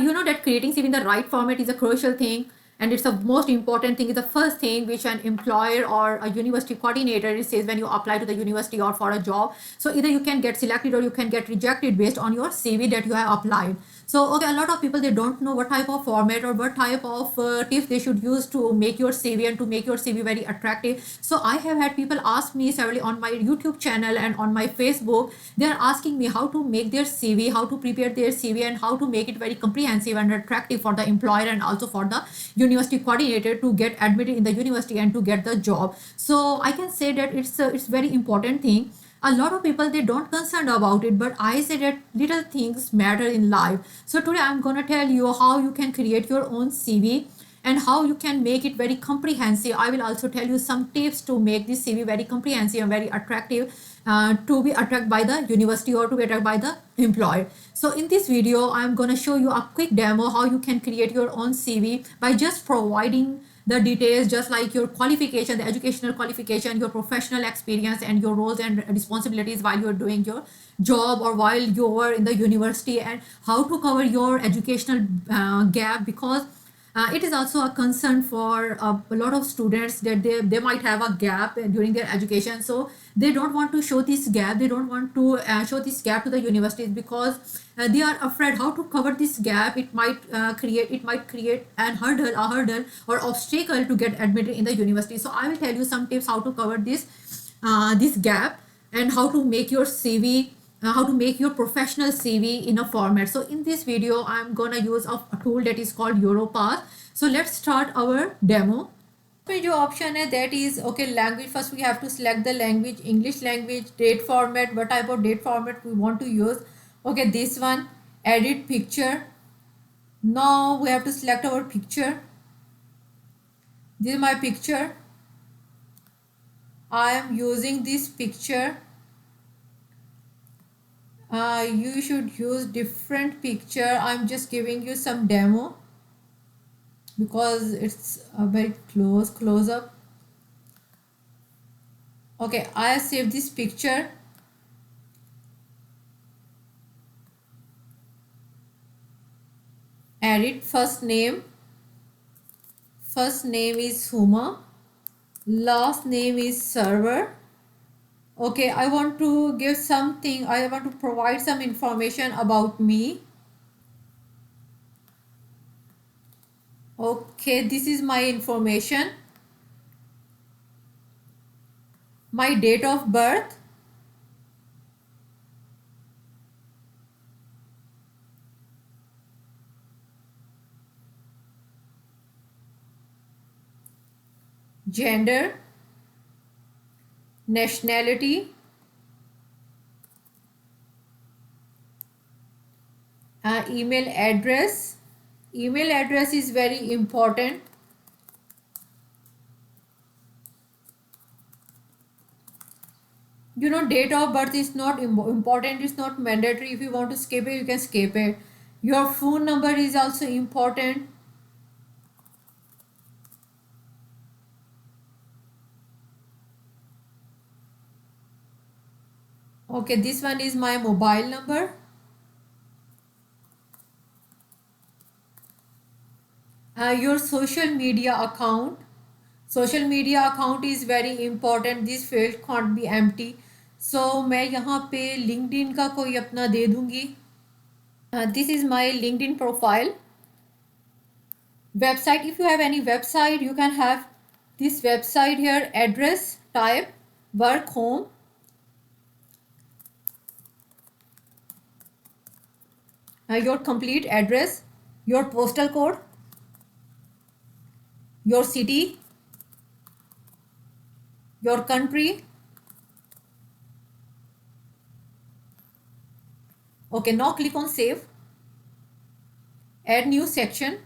You know that creating CV in the right format is a crucial thing, and it's the most important thing. Is the first thing which an employer or a university coordinator says when you apply to the university or for a job. So either you can get selected or you can get rejected based on your CV that you have applied. So okay, a lot of people, they don't know what type of format or what type of tips they should use to make your CV and to make your CV very attractive. So I have had people ask me severally on my YouTube channel and on my Facebook. They are asking me how to make their CV, how to prepare their CV, and how to make it very comprehensive and attractive for the employer and also for the university coordinator to get admitted in the university and to get the job. So I can say that it's very important thing. A lot of people, they don't concerned about it, but I say that little things matter in life. So today I'm going to tell you how you can create your own CV and how you can make it very comprehensive. I will also tell you some tips to make this CV very comprehensive and very attractive, to be attracted by the university or to be attracted by the employer. So in this video, I'm going to show you a quick demo how you can create your own CV by just providing the details, just like your qualification, the educational qualification, your professional experience, and your roles and responsibilities while you're doing your job or while you were in the university, and how to cover your educational gap, because it is also a concern for a lot of students that they might have a gap during their education. So they don't want to show this gap, they don't want to show this gap to the universities, because they are afraid how to cover this gap. It might create a hurdle or obstacle to get admitted in the university. So I will tell you some tips how to cover this gap, and how to make your CV, how to make your professional CV in a format. So in this video, I'm gonna use a tool that is called Europass. So let's start our demo. पे जो option है, that is okay, language. First we have to select the language, English language, date format, what type of date format we want to use. Okay, this one, edit picture. Now we have to select our picture. This is my picture. I am using this picture. You should use different picture. I'm just giving you some demo because it's a very close up. Okay, I saved this picture. Edit first name. First name is Huma. Last name is Server. Okay, I want to give something, I want to provide some information about me. Okay, this is my information. My date of birth. Gender. Nationality. Email address. Email address is very important. You know, date of birth is not important, it's not mandatory. If you want to skip it, you can skip it. Your phone number is also important. Okay, this one is my mobile number. Your social media account. Social media account is very important. This field can't be empty. So मैं यहाँ पे LinkedIn का कोई अपना दे दूँगी. This is my LinkedIn profile. Website, if you have any website, you can have this website here. Address, type, work, home. Your complete address, your postal code, your city, your country. Okay, now click on save. Add new section.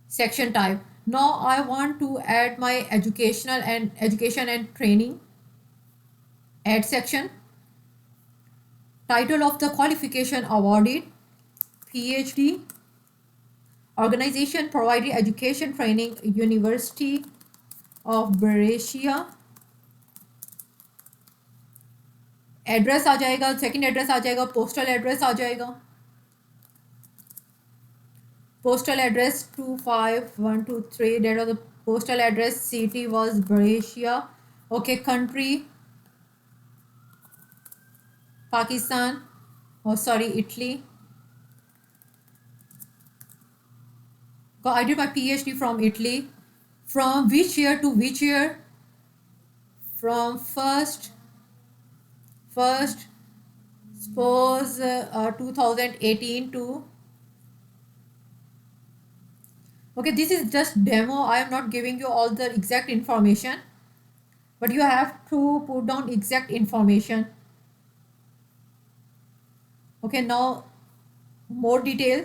Section type. Now I want to add my education and training. Add section. Title of the qualification awarded, PhD. Organization provided education training, University of Brescia. Address आ जाएगा, second address आ जाएगा, postal address आ जाएगा. Postal address 25123. That was the postal address. City was Brescia. Okay, country Pakistan. Oh, sorry, Italy. I did my PhD from Italy. From which year to which year? From first suppose 2018 to, okay, this is just demo. I am not giving you all the exact information, but you have to put down exact information. Okay, now more detail.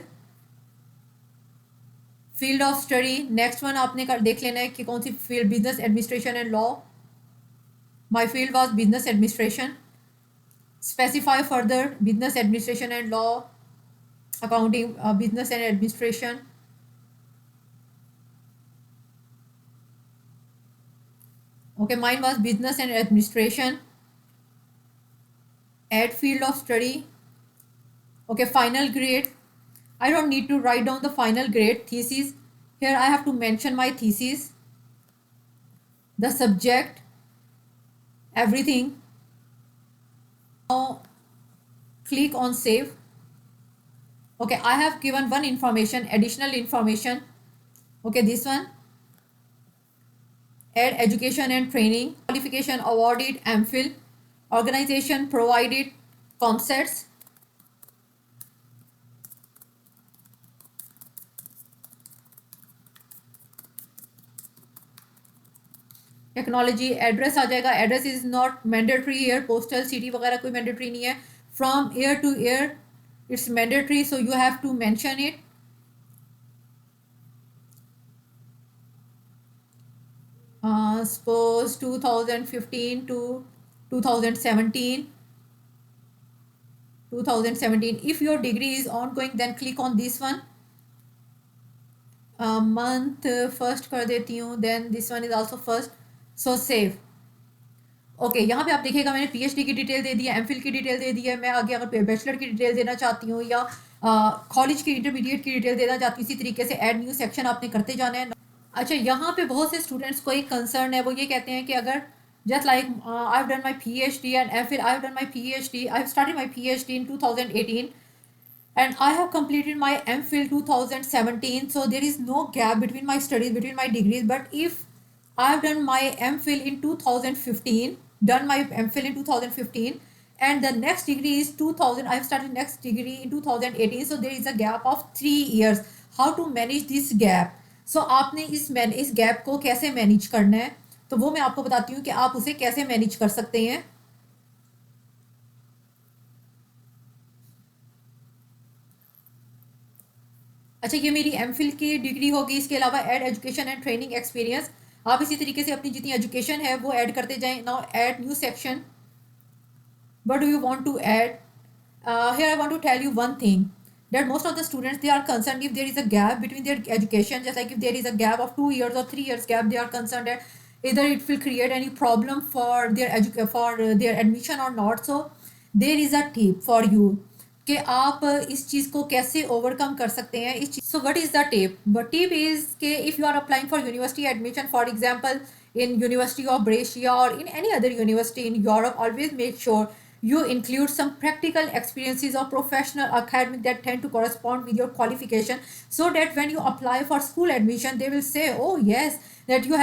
Field of study next one आपने कर देख लेना है कि कौन सी field, business administration and law. My field was business administration. Specify further business administration and law, accounting, business and administration. Okay, mine was business and administration. Add field of study. Okay, final grade. I don't need to write down the final grade. Thesis. Here I have to mention my thesis, the subject, everything. Now click on save. Okay, I have given one information, additional information. Okay, this one. Add education and training. Qualification awarded MPhil. Organization provided concepts. Technology address आ जाएगा. Address is not mandatory year. Postal city वगैरह कोई mandatory नहीं है. From year to year it's mandatory, so you have to mention it. Suppose 2015 to 2017. 2017. If your degree is ongoing, then click on this one. Month first कर देती हूँ. Then this one is also first. So save. Okay, यहाँ पे आप देखिएगा मैंने PhD की detail दे दी है, एमफिल की डिटेल दे दी है. मैं आगे अगर बैचलर की डिटेल देना चाहती हूँ या कॉलेज की इंटरमीडिएट की डिटेल देना चाहती हूँ, इसी तरीके से ऐड न्यू सेक्शन आपने करते जाना है. अच्छा, यहाँ पे बहुत से स्टूडेंट्स को एक कंसर्न है. वो ये कहते हैं कि अगर just like I have done my PhD and MPhil, I have done my PhD, I have started my PhD in 2018 and I have completed my MPhil 2017, so there is no gap between my studies, between my degrees. But if I have done my MPhil in 2015, and the next degree is 2000, I have started next degree in 2018, so there is a gap of 3 years. How to manage this gap? So आपने इस gap को कैसे manage करना है, तो वो मैं आपको बताती हूँ कि आप उसे कैसे मैनेज कर सकते हैं. अच्छा, ये मेरी एमफिल की डिग्री होगी. इसके अलावा add education and training experience. आप इसी तरीके से अपनी जितनी एजुकेशन है वो ऐड करते जाएं. Now add new section. What do you want to add? Here I want to tell you one thing, that most of the students, they are concerned if there is a gap between their education, just like if there is a gap of 2 years or 3 years gap, they are concerned that either it will create any problem for their admission or not. So there is a tip for you कि आप इस चीज़ को कैसे overcome कर सकते हैं इस चीज़. So what is the tip? The tip is कि if you are applying for university admission, for example in University of Brescia or in any other university in Europe, always make sure you include some practical experiences or professional academic that tend to correspond with your qualification, so that when you apply for school admission, they will say, oh yes, that you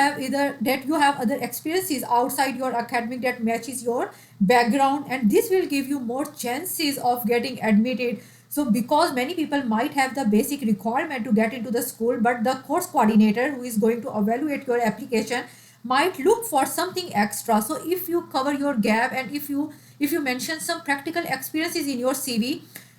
have other experiences outside your academic that matches your background, and this will give you more chances of getting admitted. So because many people might have the basic requirement to get into the school, but the course coordinator who is going to evaluate your application might look for something extra. So if you cover your gap, and if you mention some practical experiences in your CV,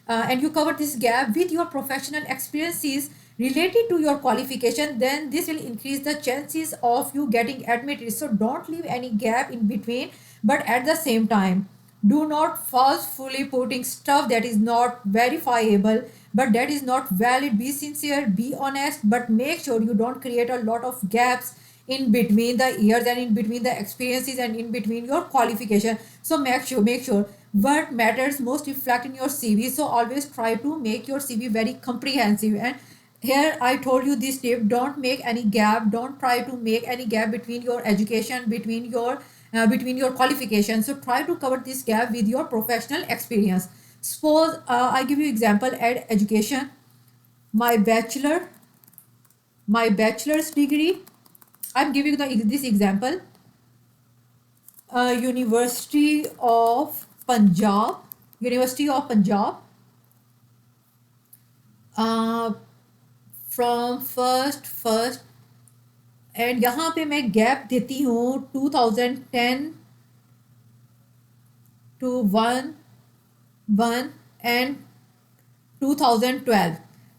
and you cover this gap with your professional experiences related to your qualification, then this will increase the chances of you getting admitted. So don't leave any gap in between, but at the same time, do not falsely putting stuff that is not verifiable, but that is not valid. Be sincere, be honest, but make sure you don't create a lot of gaps in between the years and in between the experiences and in between your qualification. So make sure what matters most reflect in your CV. So always try to make your CV very comprehensive, and Here I told you this tip: don't make any gap, don't try to make any gap between your education, between your qualifications. So try to cover this gap with your professional experience. Suppose I give you example at education. My bachelor, my bachelor's degree, I'm giving this example. University of Punjab, University of Punjab, uh, from first, and यहाँ पे मैं gap देती हूँ 2010 to one and 2012.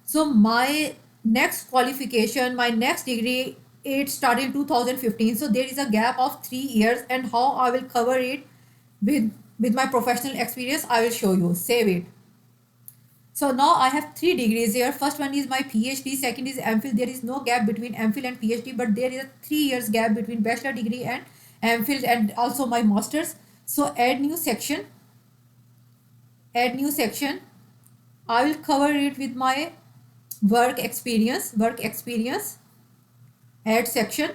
So my next qualification, my next degree, it started in 2015. So there is a gap of 3 years, and how I will cover it with my professional experience, I will show you. Save it. So now I have 3 degrees here. First one is my PhD, second is MPhil. There is no gap between MPhil and PhD, but there is a 3 years gap between bachelor degree and MPhil, and also my master's. So add new section. Add new section. I will cover it with my work experience. Work experience. Add section.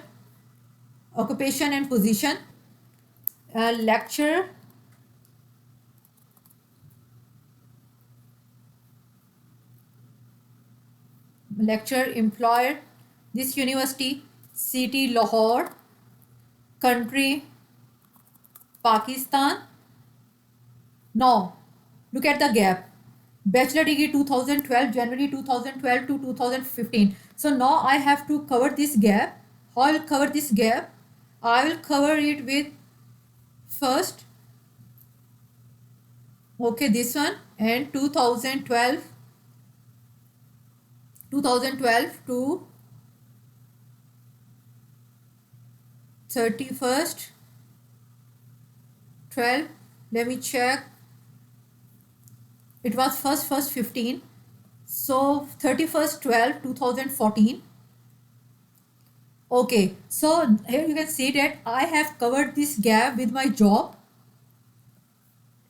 Occupation and position. Lecture. Lecture, employer, this university, city Lahore, country Pakistan. Now look at the gap. Bachelor degree 2012, January 2012 to 2015. So now I have to cover this gap. How I will cover this gap? I will cover it with first, okay, this one, and 2012 to 31st 12. Let me check. It was first 15. So 31st 12 2014. Okay, so here you can see that I have covered this gap with my job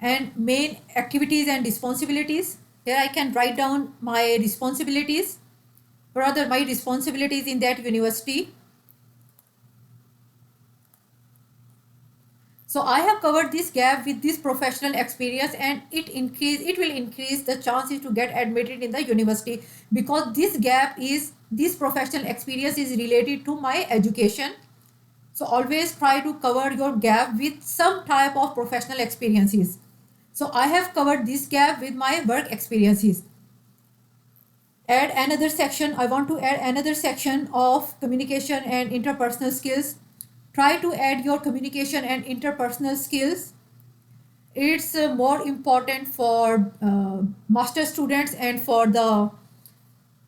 and main activities and responsibilities. Here I can write down my responsibilities, rather my responsibilities in that university. So I have covered this gap with this professional experience, and it will increase the chances to get admitted in the university, because this professional experience is related to my education. So always try to cover your gap with some type of professional experiences. So I have covered this gap with my work experiences. Add another section. I want to add another section of communication and interpersonal skills. Try to add your communication and interpersonal skills. It's more important for master students and for the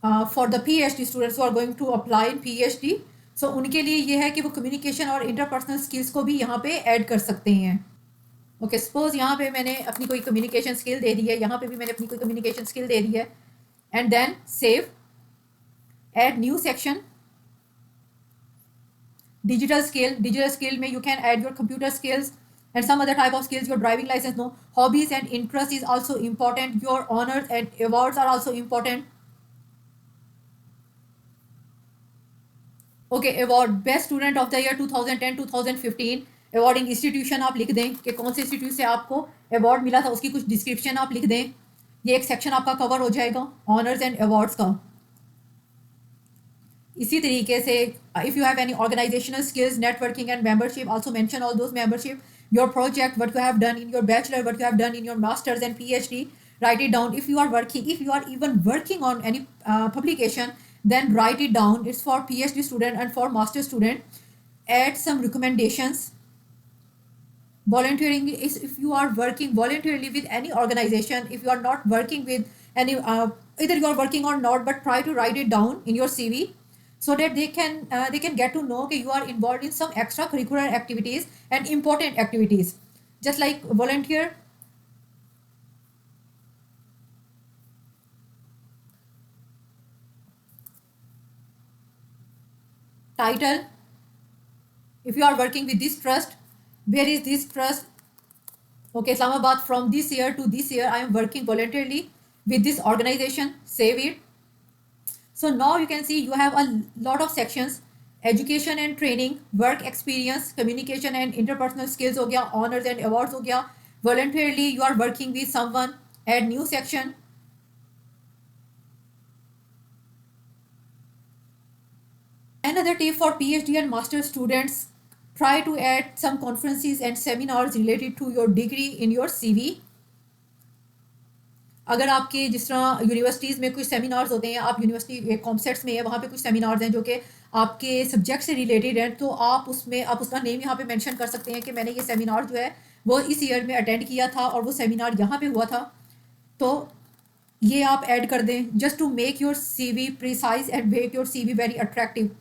PhD students who are going to apply in PhD. So उनके लिए ये है कि वो communication और interpersonal skills को भी यहाँ पे add कर सकते हैं. ओके, सपोज यहाँ पे मैंने अपनी कोई कम्युनिकेशन स्किल दे दी है, यहाँ पे भी मैंने अपनी कोई कम्युनिकेशन स्किल दे दी है, and then save. Add new section. digital skill में you can add your computer skills and some other type of skills, your driving license. No, hobbies and interest is also important. Your honors and awards are also important. Okay, award best student of the year 2010 2015. Awarding institution आप लिख दें कि कौन से institute से आपको award मिला था, उसकी कुछ डिस्क्रिप्शन आप लिख दें. ये एक सेक्शन आपका कवर हो जाएगा ऑनर्स एंड अवार्ड्स का. इसी तरीके से if you have any organisational skills, networking and membership, also mention all those membership. Your project, what you have done in your bachelor, what you have done in your masters and PhD. Write it down. If you are even working on any publication, then write it down. It's for PhD student and for master student. Add some recommendations. Volunteering is if you are working voluntarily with any organization. If you are not working with any, either you are working or not, but try to write it down in your CV so that they can get to know that you are involved in some extracurricular activities and important activities, just like volunteer. Title. If you are working with this trust, where is this trust? Okay, Islamabad, from this year to this year I am working voluntarily with this organization. Save it. So now you can see you have a lot of sections: education and training, work experience, communication and interpersonal skills हो गया, honors and awards हो गया, voluntarily you are working with someone, add new section. Another tip for PhD and master students: try to add some conferences and seminars related to your degree in your CV. अगर आपके जिस तरह universities में कुछ seminars होते हैं, आप university concepts में है, वहाँ पे कुछ सेमिनार्स हैं जो कि आपके सब्जेक्ट से रिलेटेड हैं, तो आप उसमें आप उसका नेम यहाँ पे मेंशन कर सकते हैं कि मैंने ये सेमिनार जो है वो इस ईयर में अटेंड किया था और वो सेमिनार यहाँ पे हुआ था, तो ये आप ऐड कर दें, just to make your CV precise and make your CV very attractive.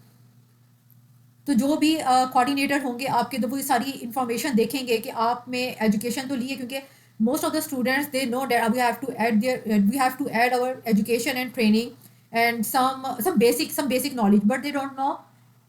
तो जो भी कोऑर्डिनेटर होंगे आपके, तो वो सारी इन्फॉर्मेशन देखेंगे कि आप में एजुकेशन तो ली है, क्योंकि most of the students they know that we have to add our education and training and some basic knowledge, but they don't know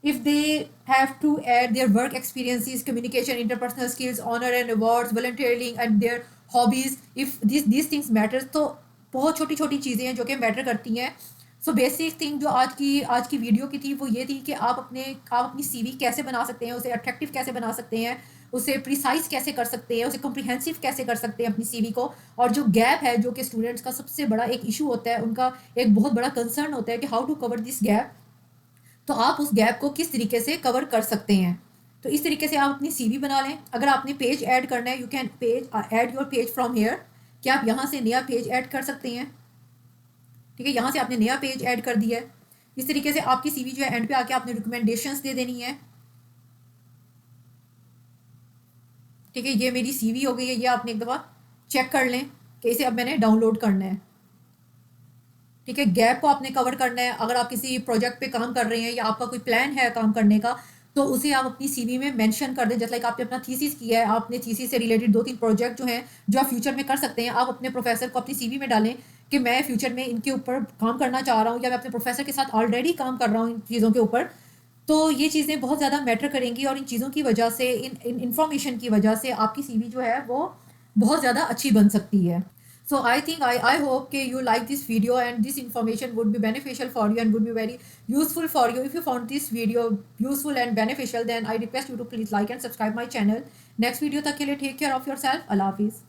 if they have to add their work experiences, communication, interpersonal skills, honor and awards, volunteering and their hobbies. If these things matters, तो बहुत छोटी छोटी चीज़ें हैं जो कि matter करती हैं. सो बेसिक थिंग जो आज की वीडियो की थी वो ये थी कि आप अपनी CV कैसे बना सकते हैं, उसे अट्रैक्टिव कैसे बना सकते हैं, उसे प्रिसाइज कैसे कर सकते हैं, उसे कॉम्प्रिहेंसिव कैसे कर सकते हैं अपनी CV को. और जो गैप है, जो कि स्टूडेंट्स का सबसे बड़ा एक इशू होता है, उनका एक बहुत बड़ा कंसर्न होता है कि how to cover this gap, तो आप उस गैप को किस तरीके से कवर कर सकते हैं. तो इस तरीके से आप अपनी CV बना लें. अगर आपने पेज ऐड करना है, you can add your page from here, कि आप यहाँ से नया पेज ऐड कर सकते हैं. ठीक है, यहाँ से आपने नया पेज ऐड कर दिया है. इस तरीके से आपकी CV जो है एंड पे आके आपने रिकमेंडेशंस दे देनी है. ठीक है, ये मेरी CV हो गई है, ये आपने एक दफ़ा चेक कर लें कि इसे अब मैंने डाउनलोड करना है. ठीक है, गैप को आपने कवर करना है. अगर आप किसी प्रोजेक्ट पे काम कर रहे हैं या आपका कोई प्लान है काम करने का, तो उसे आप अपनी CV में मेंशन कर दें. जैसे लाइक आपने अपना थीसिस किया है, आपने थीसिस से रिलेटेड 2-3 प्रोजेक्ट जो हैं जो आप फ्यूचर में कर सकते हैं, आप अपने प्रोफेसर को अपनी CV में डालें कि मैं फ्यूचर में इनके ऊपर काम करना चाह रहा हूँ, या मैं अपने प्रोफेसर के साथ ऑलरेडी काम कर रहा हूँ इन चीज़ों के ऊपर. तो ये चीज़ें बहुत ज़्यादा मैटर करेंगी और इन चीज़ों की वजह से, इन इन्फॉर्मेशन की वजह से आपकी CV जो है वो बहुत ज़्यादा अच्छी बन सकती है. So I hope that you like this video and this information would be beneficial for you and would be very useful for you. If you found this video useful and beneficial, then I request you to please like and subscribe my channel. Next video तक के लिए take care of yourself. Allah Hafiz.